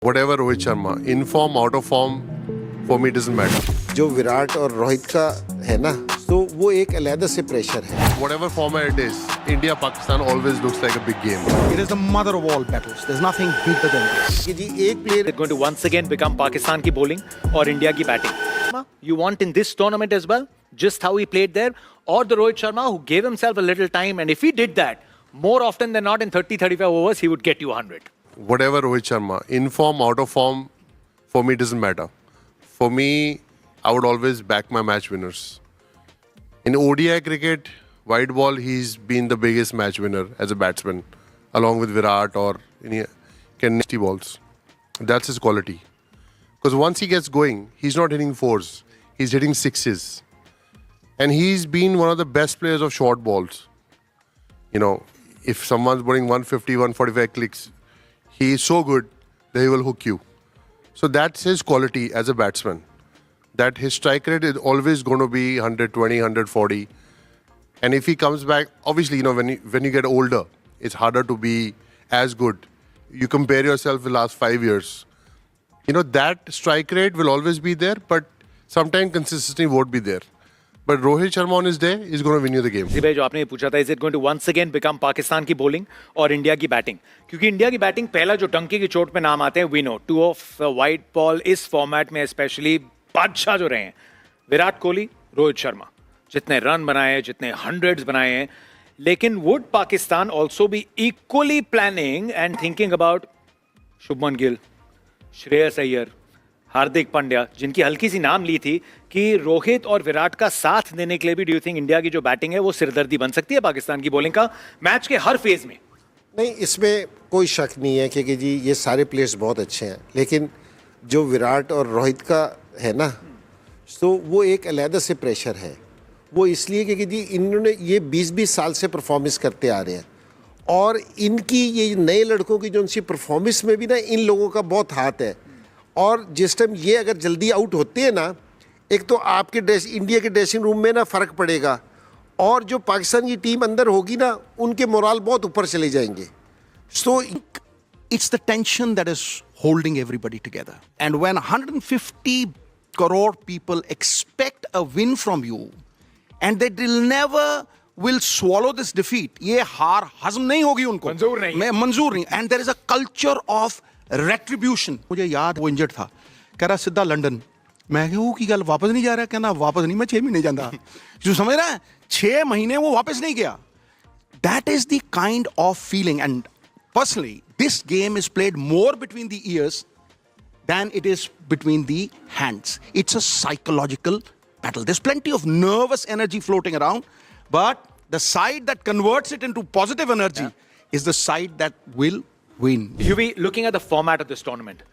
Whatever Rohit Sharma, in form, out of form, for me doesn't matter. जो विराट और रोहित का है ना, तो वो एक अलग से प्रेशर है. Whatever format it is, India Pakistan always looks like a big game. It is the mother of all battles. There's nothing bigger than this. कि जी एक player They're going to once again become Pakistan ki bowling or India ki batting. You want in this tournament as well, just how he played there, or the Rohit Sharma who gave himself a little time, and if he did that, more often than not in 30-35 overs, he would get you 100. Whatever Rohit Sharma, in form, out of form, for me doesn't matter. For me, I would always back my match winners. In ODI cricket, white ball, he's been the biggest match winner as a batsman, along with Virat or nasty balls. That's his quality. Because once he gets going, he's not hitting fours, he's hitting sixes. And he's been one of the best players of short balls. You know, if someone's bowling 150, 145 clicks, he is so good that he will hook you. So that's his quality as a batsman. That his strike rate is always going to be 120, 140. And if he comes back, obviously, you know, when you get older, it's harder to be as good. You compare yourself with the last 5 years. You know, that strike rate will always be there, but sometimes consistency won't be there. But Rohit Sharma on his day is going to win you the game. जी भाई जो आपने पूछा था, is it going to once again become Pakistan की bowling और India की batting? क्योंकि India की बैटिंग पहला जो टंकी की चोट पे नाम आते हैं, we know, 2 of white ball इस फॉर्मेट में स्पेशली बादशाह जो रहे हैं, विराट कोहली, रोहित शर्मा, जितने रन बनाए हैं, जितने हंड्रेड्स बनाए हैं, लेकिन would Pakistan also be equally planning and thinking about Shubman Gill, Shreyas Iyer, Hardik Pandya, जिनकी हल्की सी नाम ली थी कि रोहित और विराट का साथ देने के लिए भी डू यू थिंक इंडिया की जो बैटिंग है वो सिरदर्दी बन सकती है पाकिस्तान की बॉलिंग का मैच के हर फेज में? नहीं, इसमें कोई शक नहीं है कि जी ये सारे प्लेयर्स बहुत अच्छे हैं, लेकिन जो विराट और रोहित का है ना, तो वो एक अलग से प्रेशर है. वो इसलिए कि जी इन्होंने ये 20-20 साल से परफॉर्मेंस करते आ रहे हैं, और इनकी ये नए लड़कों की जो उनकी परफॉर्मेंस में भी ना इन लोगों का बहुत हाथ है. और जिस टाइम ये अगर जल्दी आउट होते हैं ना, एक तो आपके इंडिया के ड्रेसिंग रूम में ना फ़र्क पड़ेगा, और जो पाकिस्तान की टीम अंदर होगी ना, उनके मोराल बहुत ऊपर चले जाएंगे. सो It's the tension that is holding everybody together. And when 150 crore people expect a win from you, and they will swallow this defeat, ये हार हजम नहीं होगी उनको, मंजूर नहीं. And there is a culture of retribution. मुझे याद वो इंजर्ड था, कह रहा सीधा लंदन. मैं कहा वो की गल वापस नहीं जा रहा, कहना वापस नहीं, मैं 6 महीने जाता. जो समझ रहा है, 6 महीने वो वापस नहीं गया. That is the kind of feeling, and personally this game is played more between the ears than it is between the hands. It's a psychological battle. There's plenty of nervous energy floating around, but the side that converts it into positive energy is the side that will win. You be looking at the format of this tournament.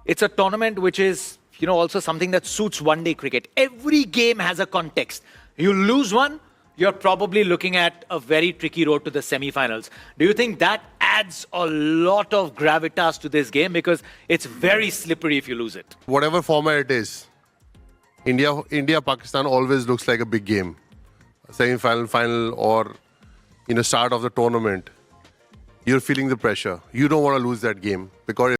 It's a tournament which is, you know, also something that suits one-day cricket. Every game has a context. You lose one, you're probably looking at a very tricky road to the semi-finals. Do you think that adds a lot of gravitas to this game, because it's very slippery if you lose it? Whatever format it is, India Pakistan always looks like a big game. Semi-final, final, or start of the tournament. You're feeling the pressure. You don't want to lose that game, because